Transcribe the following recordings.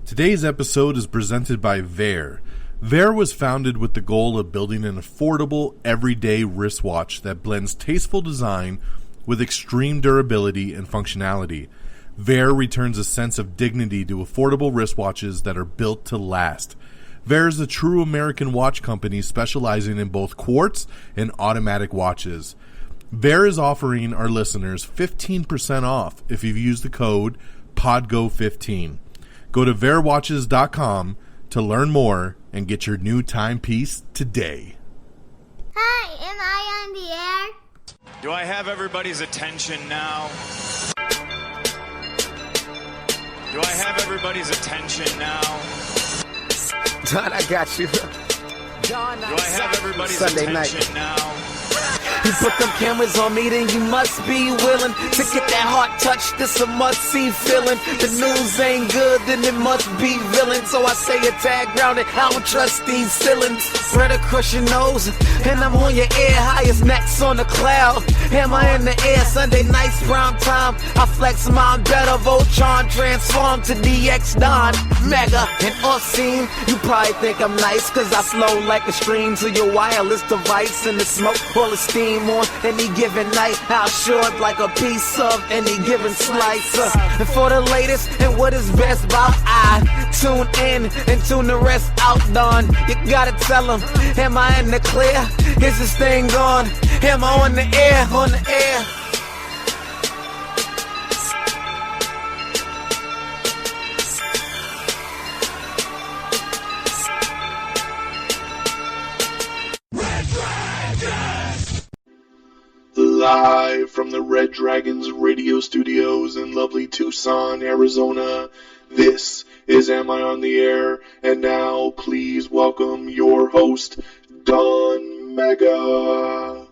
Today's episode is presented by Vaer. Vaer was founded with the goal of building an affordable, everyday wristwatch that blends tasteful design with extreme durability and functionality. Vaer returns a sense of dignity to affordable wristwatches that are built to last. Vaer is a true American watch company specializing in both quartz and automatic watches. Vaer is offering our listeners 15% off if you use the code PODGO15. Go to vaerwatches.com to learn more and get your new timepiece today. Hi, am I on the air? Do I have everybody's attention now? Do I have everybody's attention now? Don, I got you. Do I have everybody's Sunday attention night. now? You put them cameras on me, then you must be willing to get that heart touch. This a must-see feeling. The news ain't good, then it must be villain. So I say a tag grounded, I don't trust these ceilings. Spread across your nose, and I'm on your ear. Highest necks on the cloud. Am I in the air? Sunday nights, prime time. I flex mine better. Voltron transform to DX Don. Mega and off-scene. You probably think I'm nice, cause I flow like a stream to your wireless device. And the smoke, all the steam on any given night. I'll short like a piece of any given slice. And for the latest and what is best about I tune in and tune the rest out, Don. You gotta tell them, am I in the clear? Is this thing gone? Am I on the air? On the air? Live from the Red Dragons radio studios in lovely Tucson, Arizona, this is Am I on the Air? And now, please welcome your host, Don Mega.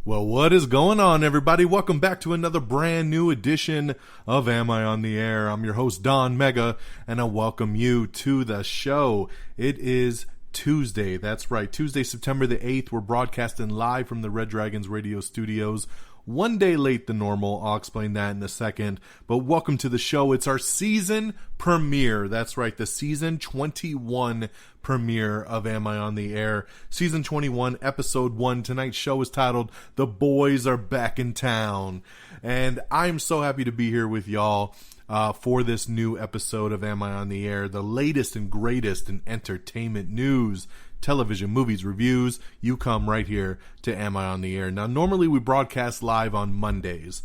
Well, what is going on, everybody? Welcome back to another brand new edition of Am I on the Air? I'm your host, Don Mega, and I welcome you to the show. It is Tuesday. That's right. Tuesday, September the 8th. We're broadcasting live from the Red Dragons radio studios. One day late than normal. I'll explain that in a second. But welcome to the show. It's our season premiere. That's right. The season 21 premiere of Am I on the Air? Season 21, episode 1. Tonight's show is titled The Boys Are Back in Town. And I'm so happy to be here with y'all for this new episode of Am I on the Air, the latest and greatest in entertainment news, television, movies, reviews. You come right here to Am I on the Air. Now, normally we broadcast live on Mondays.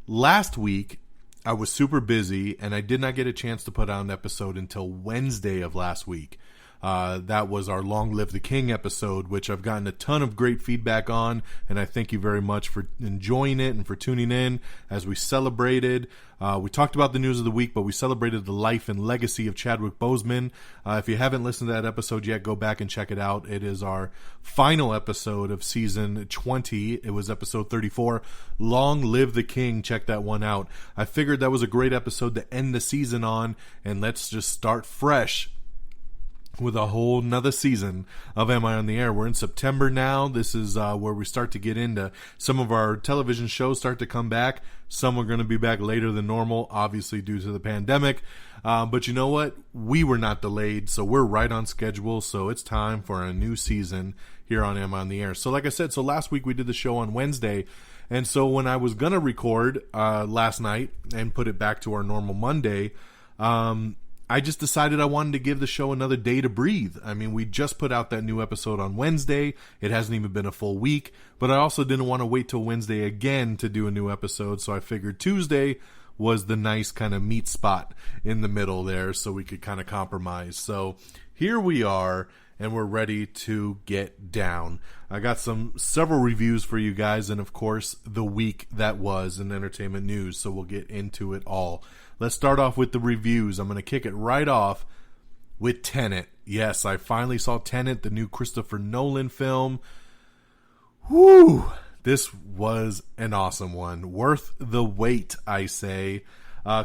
Last week, I was super busy, and I did not get a chance to put out an episode until Wednesday of last week. That was our Long Live the King episode, which I've gotten a ton of great feedback on, and I thank you very much for enjoying it and for tuning in as we celebrated. We talked about the news of the week, but we celebrated the life and legacy of Chadwick Boseman. If you haven't listened to that episode yet, go back and check it out. It is our final episode of season 20. It was episode 34. Long Live the King. Check that one out. I figured that was a great episode to end the season on, and let's just start fresh with a whole nother season of Am I on the Air. We're in September now. This is where we start to get into some of our television shows start to come back. Some are going to be back later than normal, obviously due to the pandemic. But you know what? We were not delayed, so we're right on schedule. So it's time for a new season here on Am I on the Air. So like I said, so last week we did the show on Wednesday. And so when I was going to record last night and put it back to our normal Monday, I just decided I wanted to give the show another day to breathe. I mean, we just put out that new episode on Wednesday. It hasn't even been a full week, but I also didn't want to wait till Wednesday again to do a new episode, so I figured Tuesday was the nice kind of meat spot in the middle there so we could kind of compromise. So here we are, and we're ready to get down. I got several reviews for you guys, and of course, the week that was in entertainment news, so we'll get into it all. Let's start off with the reviews. I'm going to kick it right off with Tenet. Yes, I finally saw Tenet, the new Christopher Nolan film. Whew! This was an awesome one. Worth the wait, I say.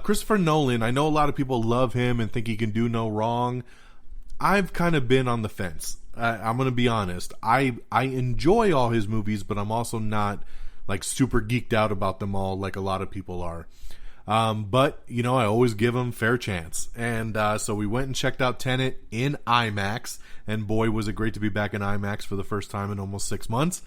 Christopher Nolan, I know a lot of people love him and think he can do no wrong. I've kind of been on the fence. I'm going to be honest. I enjoy all his movies, but I'm also not like super geeked out about them all like a lot of people are. But, you know, I always give them fair chance. And so we went and checked out Tenet in IMAX. And boy, was it great to be back in IMAX for the first time in almost 6 months.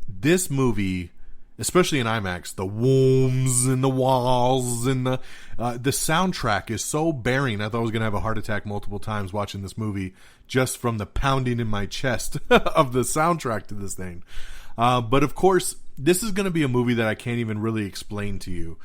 This movie, especially in IMAX, the wombs and the walls and the soundtrack is so bearing. I thought I was going to have a heart attack multiple times watching this movie just from the pounding in my chest of the soundtrack to this thing. But of course, this is going to be a movie that I can't even really explain to you.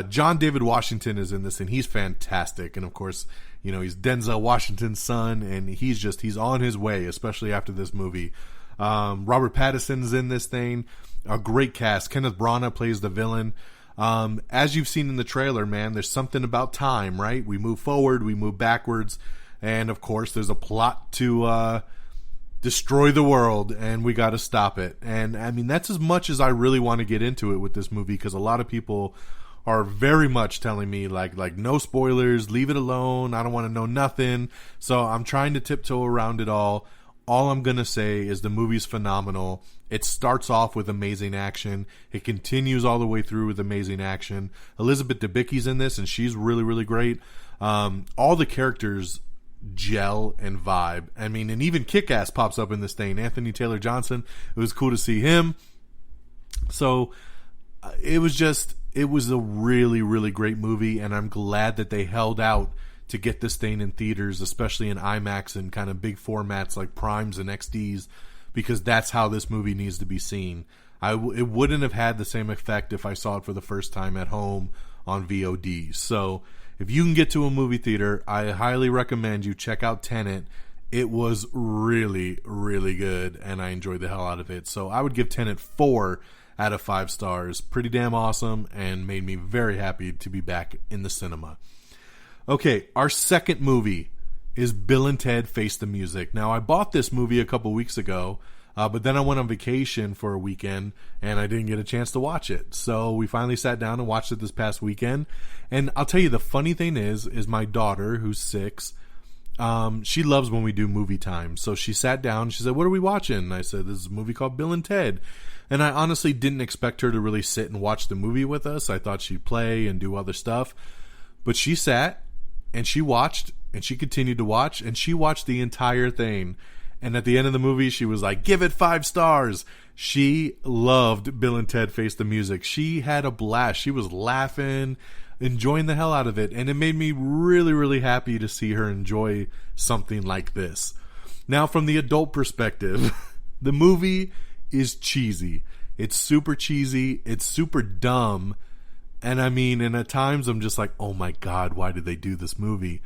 John David Washington is in this, and he's fantastic. And of course, you know, he's Denzel Washington's son, and he's on his way, especially after this movie. Robert Pattinson's in this thing. A great cast. Kenneth Branagh plays the villain. As you've seen in the trailer, man, there's something about time, right? We move forward, we move backwards, and of course, there's a plot to destroy the world, and we got to stop it. And I mean, that's as much as I really want to get into it with this movie, because a lot of people are very much telling me like no spoilers, leave it alone, I don't want to know nothing. So I'm trying to tiptoe around it all. All I'm going to say is the movie's phenomenal. It starts off with amazing action. It continues all the way through with amazing action. Elizabeth Debicki's in this, and she's really, really great. All the characters gel and vibe. I mean, and even Kick-Ass pops up in this thing. Anthony Taylor Johnson. It was cool to see him. So it was a really, really great movie, and I'm glad that they held out to get this thing in theaters, especially in IMAX and kind of big formats like Primes and XDs, because that's how this movie needs to be seen. It wouldn't have had the same effect if I saw it for the first time at home on VOD. So if you can get to a movie theater, I highly recommend you check out Tenet. It was really, really good, and I enjoyed the hell out of it. So I would give Tenet 4 out of 5 stars. Pretty damn awesome, and made me very happy to be back in the cinema. Okay, our second movie is Bill and Ted Face the Music. Now, I bought this movie a couple weeks ago, but then I went on vacation for a weekend, and I didn't get a chance to watch it. So we finally sat down and watched it this past weekend. And I'll tell you, the funny thing is my daughter, who's 6, she loves when we do movie time. So she sat down, she said, "What are we watching?" And I said, "This is a movie called Bill and Ted." And I honestly didn't expect her to really sit and watch the movie with us. I thought she'd play and do other stuff. But she sat, and she watched, and she continued to watch, and she watched the entire thing. And at the end of the movie, she was like, "Give it 5 stars." She loved Bill and Ted Face the Music. She had a blast. She was laughing, enjoying the hell out of it. And it made me really, really happy to see her enjoy something like this. Now, from the adult perspective, the movie is cheesy. It's super cheesy. It's super dumb. And I mean, and at times I'm just like, oh my God, why did they do this movie?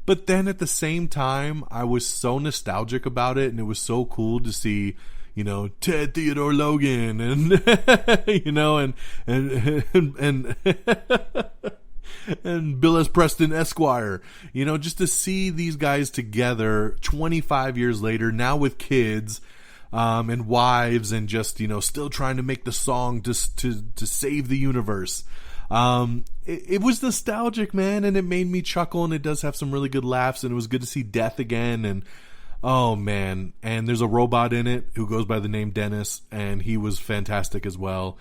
But then at the same time, I was so nostalgic about it, and it was so cool to see, you know, Ted Theodore Logan and, you know, and and Bill S. Preston Esquire, you know, just to see these guys together 25 years later, now with kids, and wives, and just, you know, still trying to make the song to save the universe. It was nostalgic, man, and it made me chuckle, and it does have some really good laughs, and it was good to see Death again, and oh man, and there's a robot in it who goes by the name Dennis, and he was fantastic as well.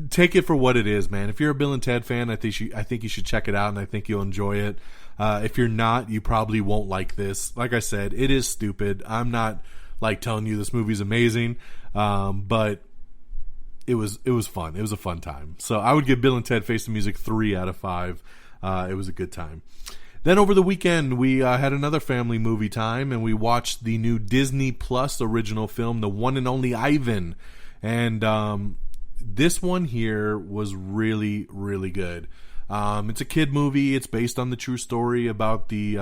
Take it for what it is, man. If you're a Bill and Ted fan, I think you should check it out, and I think you'll enjoy it. If you're not, you probably won't like this. Like I said, it is stupid. I'm not like telling you this movie's amazing, but it was fun. It was a fun time. So I would give Bill and Ted Face the Music 3 out of 5. It was a good time. Then over the weekend, we had another family movie time, and we watched the new Disney Plus original film, The One and Only Ivan. And this one here was really, really good. It's a kid movie. It's based on the true story about the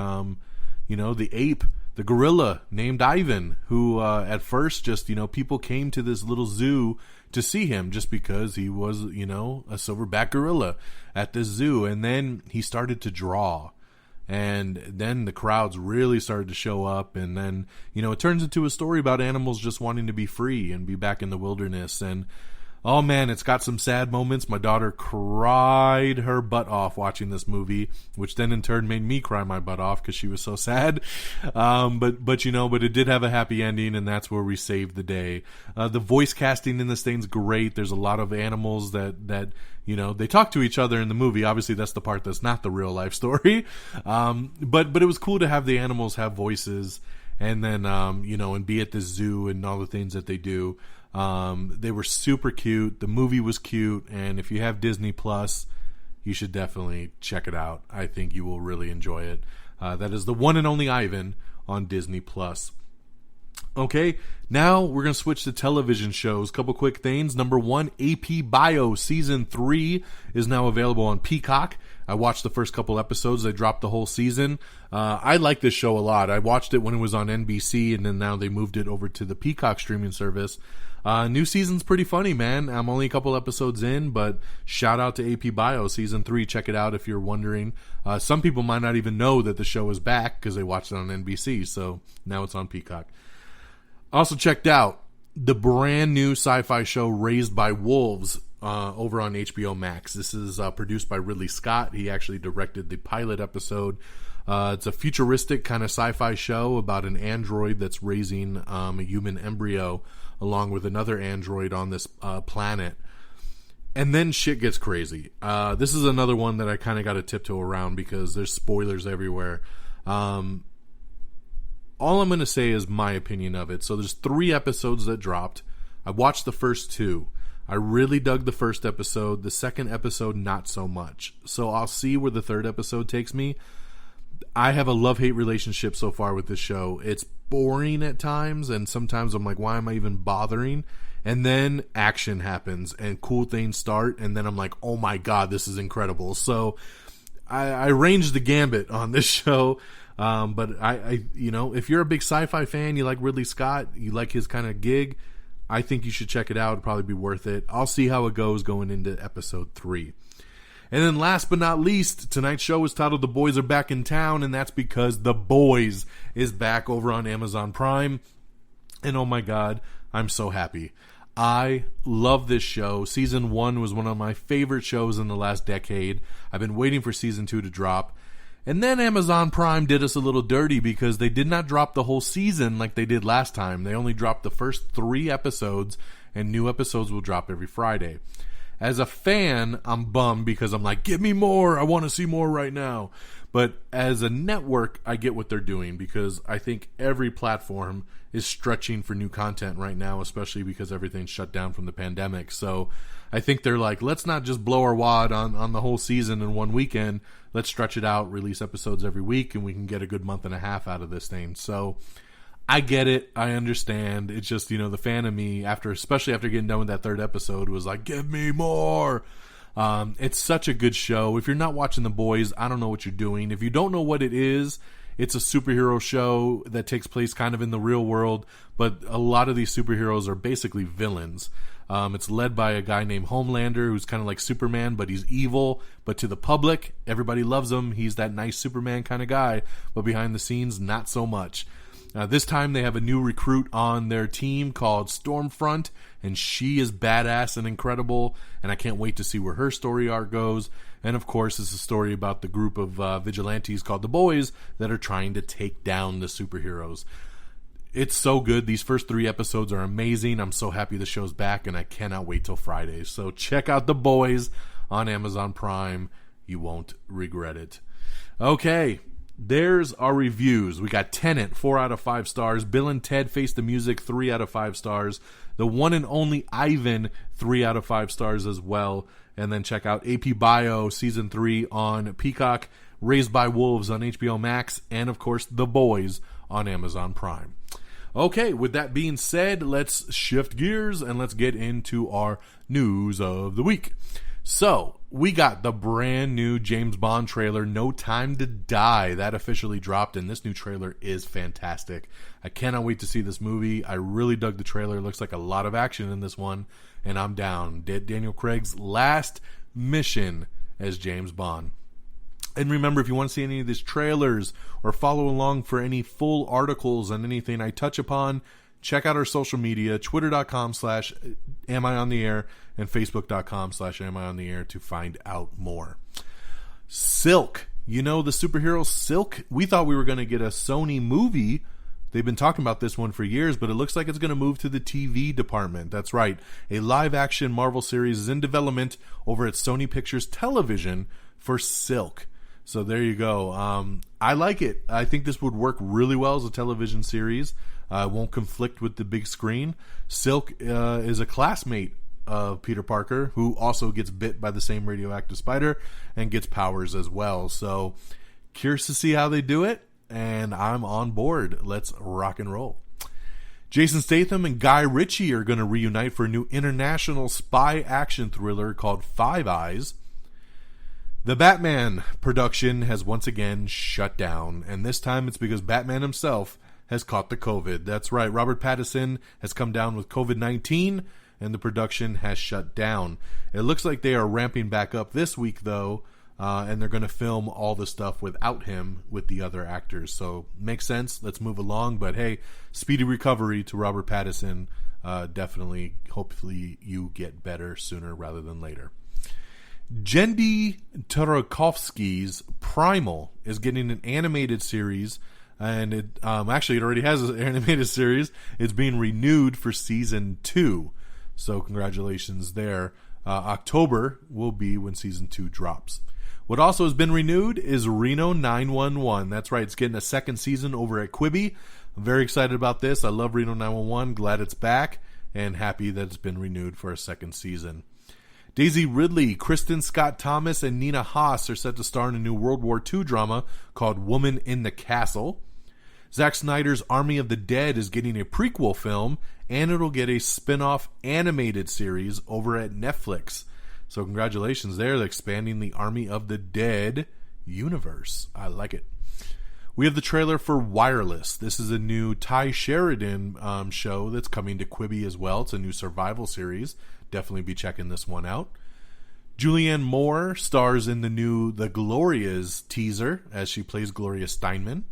ape, the gorilla named Ivan, who at first just, you know, people came to this little zoo to see him just because he was, you know, a silverback gorilla at this zoo. And then he started to draw. And then the crowds really started to show up. And then, you know, it turns into a story about animals just wanting to be free and be back in the wilderness. And Oh man, it's got some sad moments. My daughter cried her butt off watching this movie, which then in turn made me cry my butt off because she was so sad. But it did have a happy ending, and that's where we saved the day. The voice casting in this thing's great. There's a lot of animals that they talk to each other in the movie. Obviously, that's the part that's not the real life story. But it was cool to have the animals have voices, and then and be at the zoo and all the things that they do. They were super cute. The movie was cute, and if you have Disney Plus, you should definitely check it out. I think you will really enjoy it. That is the one and only Ivan on Disney Plus. Okay, now we're going to switch to television shows. Couple quick things. Number one, AP Bio Season 3 is now available on Peacock. I watched the first couple episodes. They dropped the whole season. I like this show a lot. I watched it when it was on NBC, and then now they moved it over to the Peacock streaming service. New season's pretty funny, man. I'm only a couple episodes in, but shout out to AP Bio Season 3. Check it out if you're wondering. Some people might not even know that the show is back because they watched it on NBC, so now it's on Peacock. Also checked out the brand new sci-fi show Raised by Wolves over on HBO Max. This is produced by Ridley Scott. He actually directed the pilot episode. It's a futuristic kind of sci-fi show about an android that's raising a human embryo along with another android on this planet. And then shit gets crazy. This is another one that I kind of got to tiptoe around because there's spoilers everywhere. All I'm going to say is my opinion of it. So there's 3 episodes that dropped. I watched the first 2. I really dug the first episode. The second episode, not so much. So I'll see where the third episode takes me. I have a love-hate relationship so far with this show. It's boring at times, and sometimes I'm like, why am I even bothering? And then action happens, and cool things start, and then I'm like, oh my god, this is incredible. So I ranged the gambit on this show. But I if you're a big sci-fi fan, you like Ridley Scott, you like his kind of gig, I think you should check it out. It'll probably be worth it. I'll see how it goes going into episode 3. And then last but not least, tonight's show is titled The Boys Are Back in Town, and that's because The Boys is back over on Amazon Prime. And oh my god, I'm so happy. I love this show. Season 1 was one of my favorite shows in the last decade. I've been waiting for season 2 to drop. And then Amazon Prime did us a little dirty because they did not drop the whole season like they did last time. They only dropped the first 3 episodes, and new episodes will drop every Friday. As a fan, I'm bummed because I'm like, give me more. I want to see more right now. But as a network, I get what they're doing because I think every platform is stretching for new content right now, especially because everything's shut down from the pandemic. So I think they're like, let's not just blow our wad on the whole season in one weekend. Let's stretch it out, release episodes every week, and we can get a good month and a half out of this thing. So I get it. I understand. It's just, the fan of me, especially after getting done with that 3rd episode, was like, give me more. It's such a good show. If you're not watching The Boys, I don't know what you're doing. If you don't know what it is, it's a superhero show that takes place kind of in the real world, but a lot of these superheroes are basically villains. It's led by a guy named Homelander, who's kind of like Superman, but he's evil. But to the public, everybody loves him. He's that nice Superman kind of guy, but behind the scenes, not so much. This time they have a new recruit on their team called Stormfront, and she is badass and incredible, and I can't wait to see where her story arc goes. And of course, it's a story about the group of vigilantes called the Boys that are trying to take down the superheroes. It's so good. These first 3 episodes are amazing. I'm so happy the show's back, and I cannot wait till Friday. So check out The Boys on Amazon Prime. You won't regret it. Okay, there's our reviews. We got Tenet, 4 out of 5 stars. Bill and Ted Face the Music, 3 out of 5 stars. The one and only Ivan, 3 out of 5 stars as well. And then check out AP Bio Season 3 on Peacock, Raised by Wolves on HBO Max, and of course The Boys on Amazon Prime. Okay, with that being said, let's shift gears and let's get into our news of the week. So, we got the brand new James Bond trailer, No Time to Die. That officially dropped, and this new trailer is fantastic. I cannot wait to see this movie. I really dug the trailer. It looks like a lot of action in this one, and I'm down. Daniel Craig's last mission as James Bond. And remember, if you want to see any of these trailers or follow along for any full articles on anything I touch upon, check out our social media, twitter.com/amiontheair and facebook.com/amiontheair to find out more. Silk. You know the superhero Silk? We thought we were going to get a Sony movie. They've been talking about this one for years, but it looks like it's going to move to the TV department. That's right. A live-action Marvel series is in development over at Sony Pictures Television for Silk. So there you go. I like it. I think this would work really well as a television series. It won't conflict with the big screen. Silk is a classmate of Peter Parker, who also gets bit by the same radioactive spider and gets powers as well. So curious to see how they do it, and I'm on board. Let's rock and roll. Jason Statham and Guy Ritchie are going to reunite for a new international spy action thriller called Five Eyes. The Batman production has once again shut down, and this time it's because Batman himself has caught the COVID. That's right, Robert Pattinson has come down with COVID-19, and the production has shut down. It looks like they are ramping back up this week, though, and they're going to film all the stuff without him with the other actors. So, makes sense. Let's move along. But, hey, speedy recovery to Robert Pattinson. Definitely, hopefully you get better sooner rather than later. Jendy Tartakovsky's Primal is getting an animated series, and it already has an animated series. It's being renewed for season 2, so congratulations there. October will be when season 2 drops. What also has been renewed is Reno 911. That's right, it's getting a second season over at Quibi. I'm very excited about this. I love Reno 911. Glad it's back, and happy that it's been renewed for a second season. Daisy Ridley, Kristen Scott Thomas, and Nina Haas are set to star in a new World War II drama called Woman in the Castle. Zack Snyder's Army of the Dead is getting a prequel film, and it'll get a spin-off animated series over at Netflix. So congratulations there. They're expanding the Army of the Dead universe. I like it. We have the trailer for Wireless. This is a new Ty Sheridan show that's coming to Quibi as well. It's a new survival series. Definitely be checking this one out. Julianne Moore stars in the new The Glorias teaser as she plays Gloria Steinman.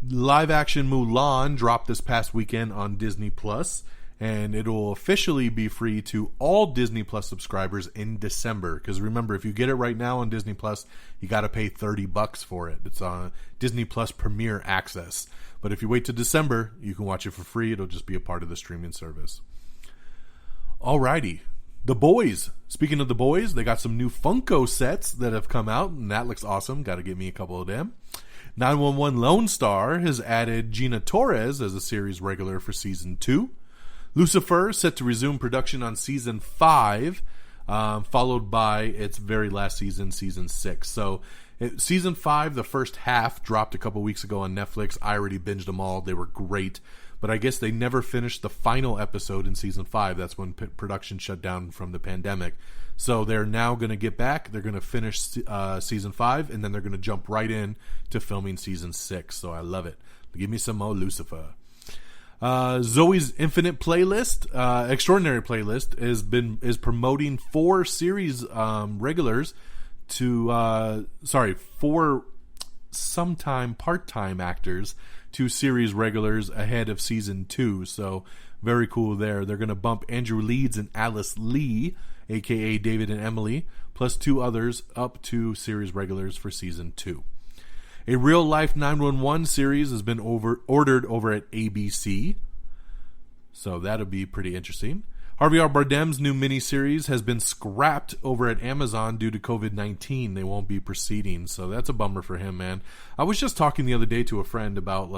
Live action Mulan dropped this past weekend on Disney Plus, and it'll officially be free to all Disney Plus subscribers in December. Because remember, if you get it right now on Disney Plus, you got to pay $30 for it. It's on Disney Plus Premier Access. But if you wait to December, you can watch it for free. It'll just be a part of the streaming service. Alrighty. The Boys. Speaking of The Boys, they got some new Funko sets that have come out, and that looks awesome. Got to get me a couple of them. 911 Lone Star has added Gina Torres as a series regular for Season 2. Lucifer set to resume production on Season 5, followed by its very last season, Season 6. So, Season 5, the first half, dropped a couple weeks ago on Netflix. I already binged them all. They were great. But I guess they never finished the final episode in Season 5. That's when production shut down from the pandemic. So they're now going to get back. They're going to finish Season 5, and then they're going to jump right in to filming Season 6. So I love it. Give me some more Lucifer. Zoe's Infinite Playlist, Extraordinary Playlist, is promoting 4 series regulars to, 4 sometime part-time actors to series regulars ahead of Season 2. So very cool there. They're going to bump Andrew Leeds and Alice Lee, a.k.a. David and Emily, plus 2 others up to series regulars for Season 2. A real-life 911 series has been ordered over at ABC. So that'll be pretty interesting. Harvey R. Bardem's new miniseries has been scrapped over at Amazon due to COVID-19. They won't be proceeding, so that's a bummer for him, man. I was just talking the other day to a friend about,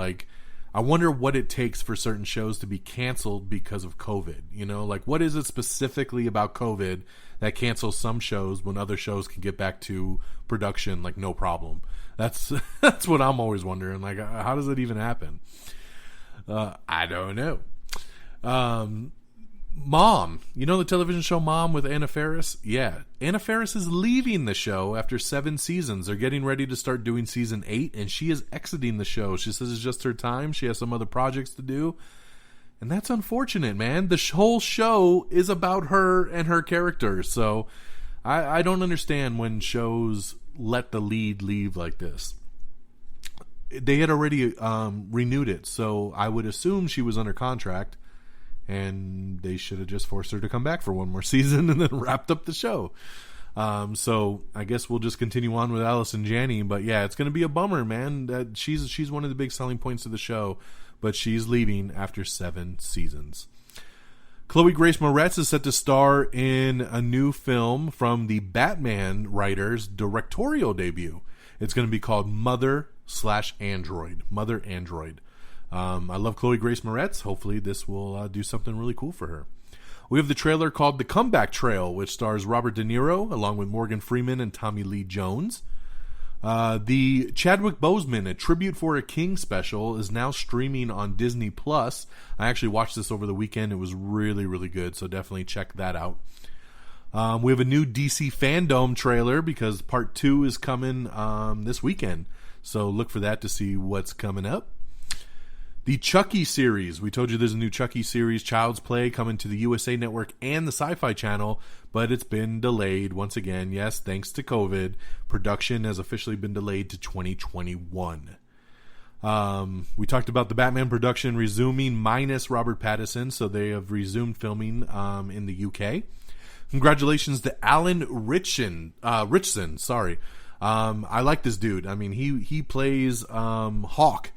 I wonder what it takes for certain shows to be canceled because of COVID. You know, what is it specifically about COVID that cancels some shows when other shows can get back to production, no problem? That's what I'm always wondering. How does it even happen? I don't know. Mom, you know the television show Mom with Anna Faris? Yeah, Anna Faris is leaving the show after 7 seasons. They're getting ready to start doing Season 8, and she is exiting the show. She says it's just her time. She has some other projects to do, and that's unfortunate, man. The whole show is about her and her character, so I don't understand when shows let the lead leave like this. they had already renewed it, so I would assume she was under contract, and they should have just forced her to come back for one more season and then wrapped up the show. So I guess we'll just continue on with Allison Janney. But yeah, it's going to be a bummer, man. That she's one of the big selling points of the show, but she's leaving after 7 seasons. Chloe Grace Moretz is set to star in a new film from the Batman writer's directorial debut. It's going to be called Mother/Android. Mother Android. I love Chloe Grace Moretz. Hopefully this will do something really cool for her. We have the trailer called The Comeback Trail, which stars Robert De Niro along with Morgan Freeman and Tommy Lee Jones. The Chadwick Boseman, A Tribute for a King special, is now streaming on Disney+. I actually watched this over the weekend. It was really, really good, so definitely check that out. We have a new DC Fandom trailer because Part 2 is coming this weekend. So look for that to see what's coming up. The Chucky series. We told you there's a new Chucky series, Child's Play, coming to the USA Network and the Sci-Fi Channel, but it's been delayed once again. Yes, thanks to COVID. Production has officially been delayed to 2021. We talked about the Batman production resuming minus Robert Pattinson, so they have resumed filming in the UK. Congratulations to Alan Ritchson. Sorry. I like this dude. I mean, he plays Hawk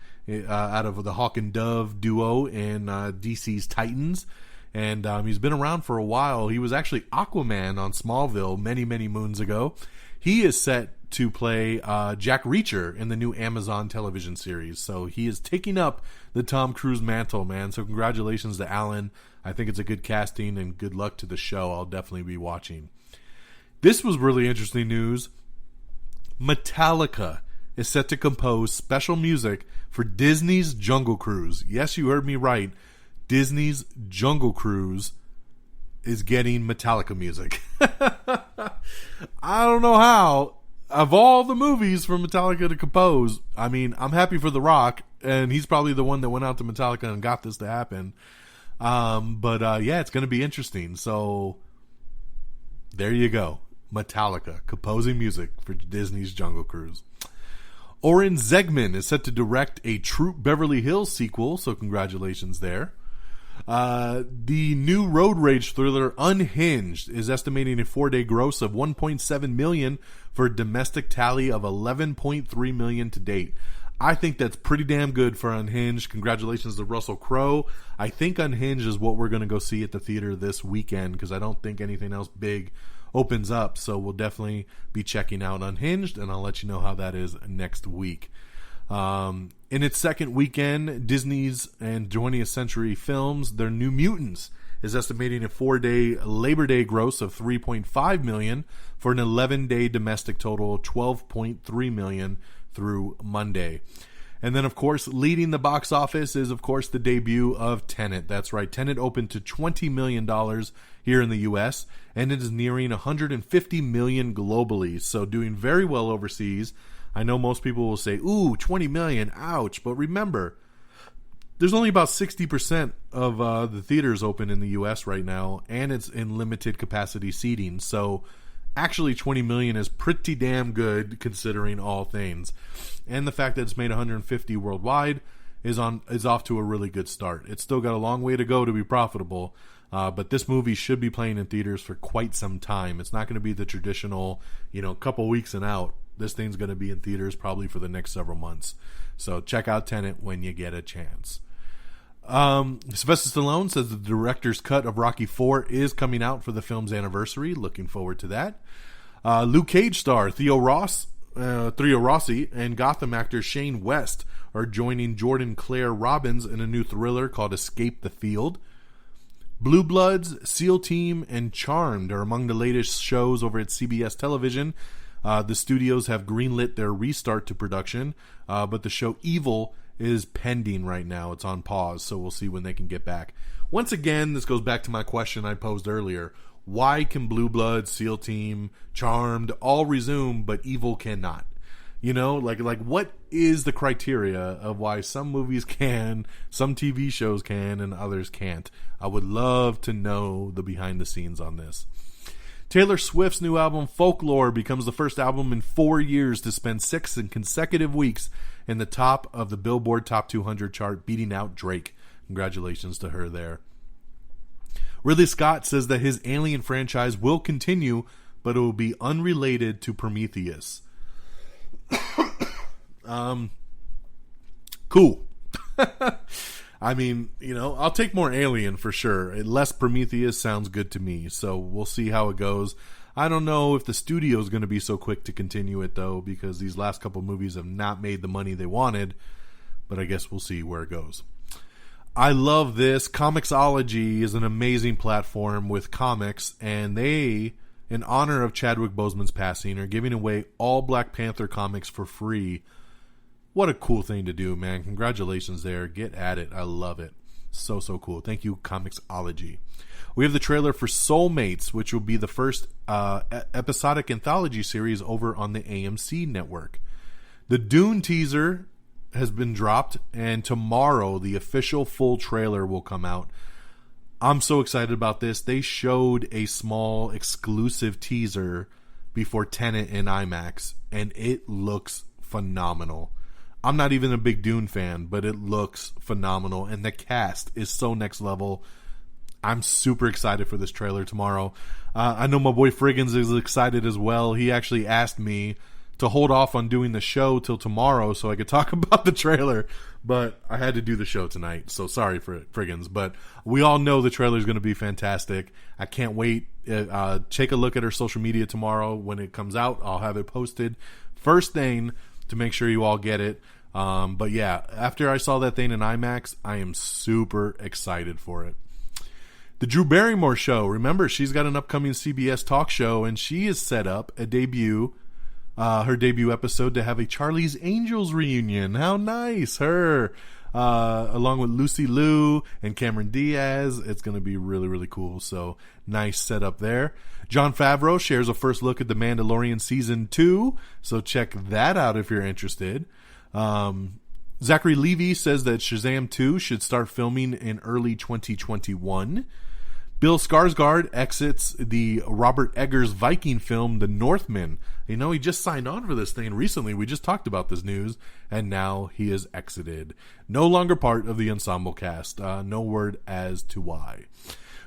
out of the Hawk and Dove duo in DC's Titans. And he's been around for a while. He was actually Aquaman on Smallville many, many moons ago. He is set to play Jack Reacher in the new Amazon television series. So he is taking up the Tom Cruise mantle, man. So congratulations to Alan. I think it's a good casting, and good luck to the show. I'll definitely be watching. This was really interesting news. Metallica is set to compose special music for Disney's Jungle Cruise. Yes, you heard me right. Disney's Jungle Cruise is getting Metallica music. I don't know how. Of all the movies for Metallica to compose, I mean, I'm happy for The Rock, and he's probably the one that went out to Metallica and got this to happen. But yeah, it's going to be interesting. So there you go. Metallica composing music for Disney's Jungle Cruise. Oren Zegman is set to direct a Troop Beverly Hills sequel, so congratulations there. The new road rage thriller Unhinged is estimating a 4-day gross of $1.7 million for a domestic tally of $11.3 million to date. I think that's pretty damn good for Unhinged. Congratulations to Russell Crowe. I think Unhinged is what we're going to go see at the theater this weekend because I don't think anything else big opens up. So we'll definitely be checking out Unhinged, and I'll let you know how that is next week. In its second weekend, Disney's and 20th Century Films, their New Mutants, is estimating a 4-day Labor Day gross of $3.5 million for an 11-day domestic total of $12.3 million through Monday. And then, of course, leading the box office is, of course, the debut of Tenet. That's right. Tenet opened to $20 million here in the U.S., and it is nearing $150 million globally, so doing very well overseas. I know most people will say, ooh, 20 million, ouch. But remember, there's only about 60% of the theaters open in the U.S. right now, and it's in limited capacity seating. So actually 20 million is pretty damn good considering all things. And the fact that it's made 150 worldwide is off to a really good start. It's still got a long way to go to be profitable, but this movie should be playing in theaters for quite some time. It's not going to be the traditional, couple weeks and out. This thing's going to be in theaters probably for the next several months. So check out Tenet when you get a chance. Sylvester Stallone says the director's cut of Rocky IV is coming out for the film's anniversary. Looking forward to that. Luke Cage star Theo Rossi and Gotham actor Shane West are joining Jordan Claire Robbins in a new thriller called Escape the Field. Blue Bloods, SEAL Team, and Charmed are among the latest shows over at CBS Television. The studios have greenlit their restart to production, but the show Evil is pending right now. It's on pause, so we'll see when they can get back. Once again, this goes back to my question I posed earlier. Why can Blue Bloods, SEAL Team, Charmed all resume, but Evil cannot? Like what is the criteria of why some movies can, some TV shows can, and others can't? I would love to know the behind the scenes on this. Taylor Swift's new album, Folklore, becomes the first album in 4 years to spend 6 consecutive weeks in the top of the Billboard Top 200 chart, beating out Drake. Congratulations to her there. Ridley Scott says that his Alien franchise will continue, but it will be unrelated to Prometheus. Cool. I mean, I'll take more Alien for sure. Less Prometheus sounds good to me, so we'll see how it goes. I don't know if the studio is going to be so quick to continue it, though, because these last couple movies have not made the money they wanted, but I guess we'll see where it goes. I love this. Comixology is an amazing platform with comics, and they, in honor of Chadwick Boseman's passing, are giving away all Black Panther comics for free. What a cool thing to do, man. Congratulations there. Get at it. I love it. So cool. Thank you, Comixology. We have the trailer for Soulmates, which will be the first episodic anthology series over on the AMC network. The Dune teaser has been dropped, and tomorrow the official full trailer will come out. I'm so excited about this. They showed a small exclusive teaser before Tenet in IMAX, and it looks phenomenal. I'm not even a big Dune fan, but it looks phenomenal, and the cast is so next level. I'm super excited for this trailer tomorrow. I know my boy Friggins is excited as well. He actually asked me to hold off on doing the show till tomorrow so I could talk about the trailer, but I had to do the show tonight, so sorry for Friggins. But we all know the trailer is going to be fantastic. I can't wait. Take a look at our social media tomorrow when it comes out. I'll have it posted first thing to make sure you all get it. But yeah, after I saw that thing in IMAX, I am super excited for it. The Drew Barrymore show. Remember, she's got an upcoming CBS talk show, and she has set up her debut episode to have a Charlie's Angels reunion. How nice. Her, along with Lucy Liu and Cameron Diaz. It's going to be really, really cool. So nice setup there. Jon Favreau shares a first look at The Mandalorian Season 2. So check that out if you're interested. Zachary Levi says that Shazam 2 should start filming in early 2021. Bill Skarsgård exits the Robert Eggers Viking film, The Northman. He just signed on for this thing recently. We just talked about this news, and now he is exited. No longer part of the ensemble cast. No word as to why.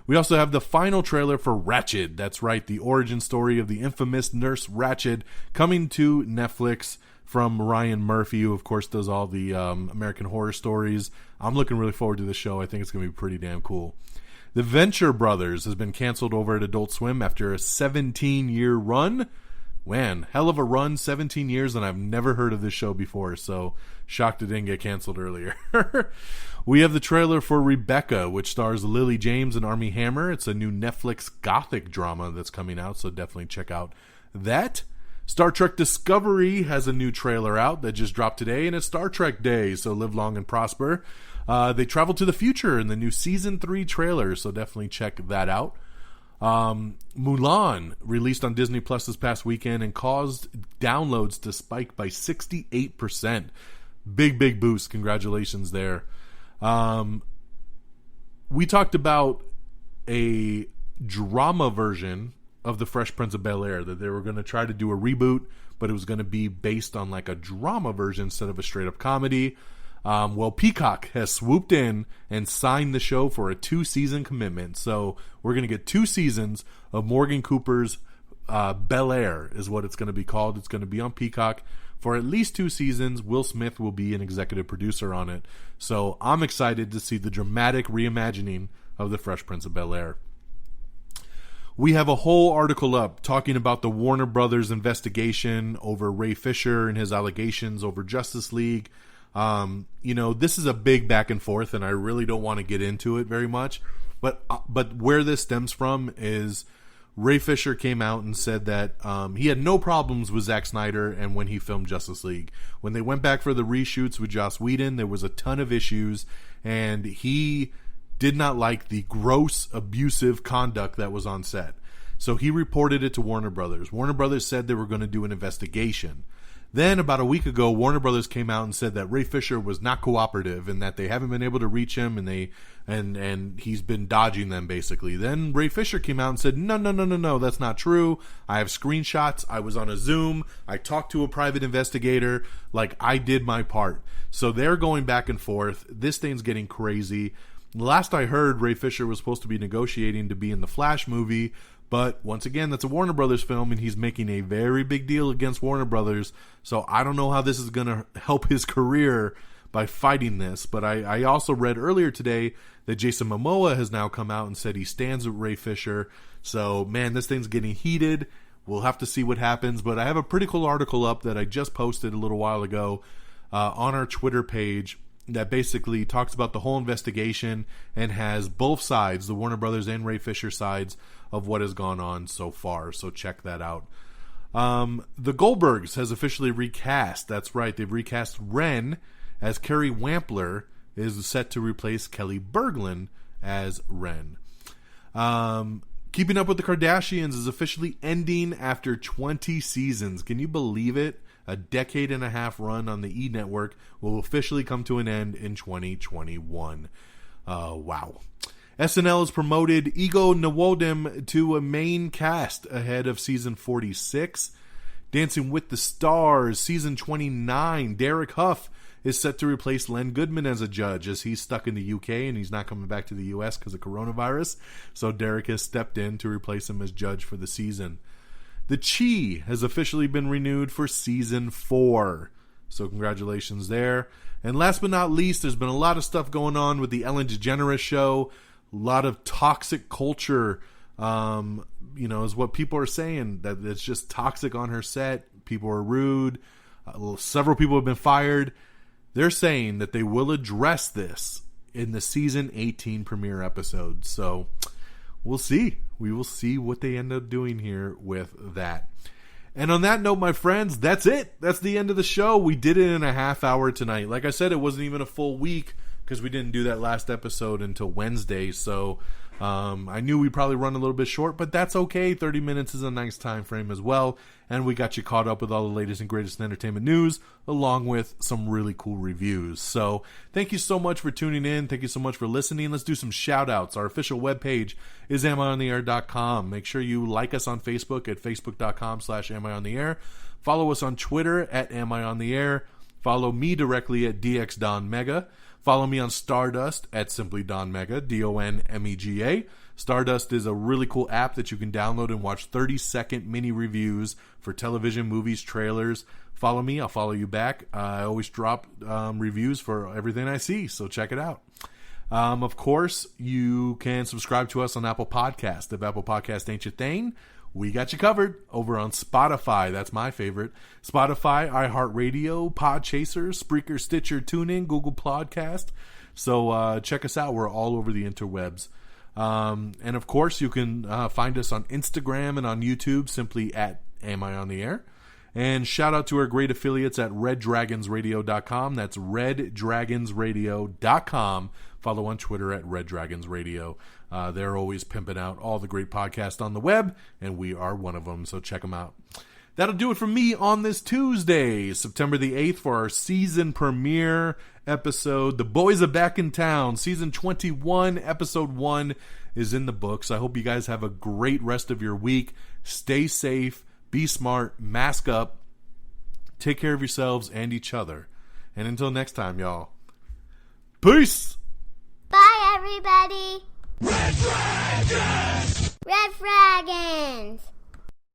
We also have the final trailer for Ratched. That's right, the origin story of the infamous Nurse Ratched coming to Netflix from Ryan Murphy, who, of course, does all the American Horror Stories. I'm looking really forward to this show. I think it's going to be pretty damn cool. The Venture Brothers has been canceled over at Adult Swim after a 17-year run. Man, hell of a run, 17 years, and I've never heard of this show before, so shocked it didn't get canceled earlier. We have the trailer for Rebecca, which stars Lily James and Armie Hammer. It's a new Netflix gothic drama that's coming out, so definitely check out that. Star Trek Discovery has a new trailer out that just dropped today, and it's Star Trek Day, so live long and prosper. They travel to the future in the new Season 3 trailer, so definitely check that out. Mulan released on Disney Plus this past weekend and caused downloads to spike by 68%. Big boost. Congratulations there. We talked about a drama version of The Fresh Prince of Bel-Air, that they were going to try to do a reboot, but it was going to be based on like a drama version instead of a straight up comedy. Well, Peacock has swooped in and signed the show for a 2-season commitment. So we're going to get 2 seasons of Morgan Cooper's Bel-Air is what it's going to be called. It's going to be on Peacock for at least 2 seasons. Will Smith will be an executive producer on it. So I'm excited to see the dramatic reimagining of The Fresh Prince of Bel-Air. We have a whole article up talking about the Warner Brothers investigation over Ray Fisher and his allegations over Justice League. This is a big back and forth, and I really don't want to get into it very much. But where this stems from is Ray Fisher came out and said that he had no problems with Zack Snyder and when he filmed Justice League. When they went back for the reshoots with Joss Whedon, there was a ton of issues, and he did not like the gross, abusive conduct that was on set. So he reported it to Warner Brothers. Warner Brothers said they were going to do an investigation. Then, about a week ago, Warner Brothers came out and said that Ray Fisher was not cooperative and that they haven't been able to reach him, and he's been dodging them, basically. Then Ray Fisher came out and said, no, that's not true. I have screenshots. I was on a Zoom. I talked to a private investigator. Like, I did my part. So they're going back and forth. This thing's getting crazy. Last I heard, Ray Fisher was supposed to be negotiating to be in the Flash movie, but once again, that's a Warner Brothers film, and he's making a very big deal against Warner Brothers, so I don't know how this is going to help his career by fighting this. But I also read earlier today that Jason Momoa has now come out and said he stands with Ray Fisher. So, man, this thing's getting heated. We'll have to see what happens, but I have a pretty cool article up that I just posted a little while ago on our Twitter page that basically talks about the whole investigation and has both sides, the Warner Brothers and Ray Fisher sides, of what has gone on so far. So check that out. The Goldbergs has officially recast. That's right. They've recast Ren as Carrie Wampler is set to replace Kelly Berglund as Ren. Keeping Up with the Kardashians is officially ending after 20 seasons. Can you believe it? A decade and a half run on the E! Network will officially come to an end in 2021. Wow. SNL has promoted Ego Nwodim to a main cast ahead of season 46. Dancing with the Stars, season 29, Derek Huff is set to replace Len Goodman as a judge, as he's stuck in the UK and he's not coming back to the US because of coronavirus. So Derek has stepped in to replace him as judge for the season. The Chi has officially been renewed for season 4. So congratulations there. And last but not least, there's been a lot of stuff going on with the Ellen DeGeneres show. A lot of toxic culture, is what people are saying, that it's just toxic on her set. People are rude. Several people have been fired. They're saying that they will address this in the season 18 premiere episode. So we'll see. We will see what they end up doing here with that. And on that note, my friends, that's it. That's the end of the show. We did it in a half hour tonight. Like I said, it wasn't even a full week because we didn't do that last episode until Wednesday. So I knew we'd probably run a little bit short, but that's okay. 30 minutes is a nice time frame as well. And we got you caught up with all the latest and greatest in entertainment news, along with some really cool reviews. So thank you so much for tuning in. Thank you so much for listening. Let's do some shout outs. Our official webpage is amiontheair.com. Make sure you like us on Facebook at facebook.com/amiontheair. Follow us on Twitter at amiontheair. Follow me directly at dxdonmega. Follow me on Stardust at Simply Don Mega, DONMEGA. Stardust is a really cool app that you can download and watch 30-second mini reviews for television, movies, trailers. Follow me, I'll follow you back. I always drop reviews for everything I see, so check it out. Of course, you can subscribe to us on Apple Podcast. If Apple Podcast ain't your thing, we got you covered over on Spotify. That's my favorite. Spotify, iHeartRadio, Podchaser, Spreaker, Stitcher, TuneIn, Google Podcast. So check us out. We're all over the interwebs. And of course, you can find us on Instagram and on YouTube simply at Am I on the Air? And shout out to our great affiliates at reddragonsradio.com. That's reddragonsradio.com. Follow on Twitter at reddragonsradio. They're always pimping out all the great podcasts on the web, and we are one of them, so check them out. That'll do it for me on this Tuesday, September the 8th, for our season premiere episode. The Boys Are Back in Town, season 21, episode 1 is in the books. I hope you guys have a great rest of your week. Stay safe, be smart, mask up, take care of yourselves and each other. And until next time, y'all, peace! Bye, everybody. Red Dragons! Red Dragons.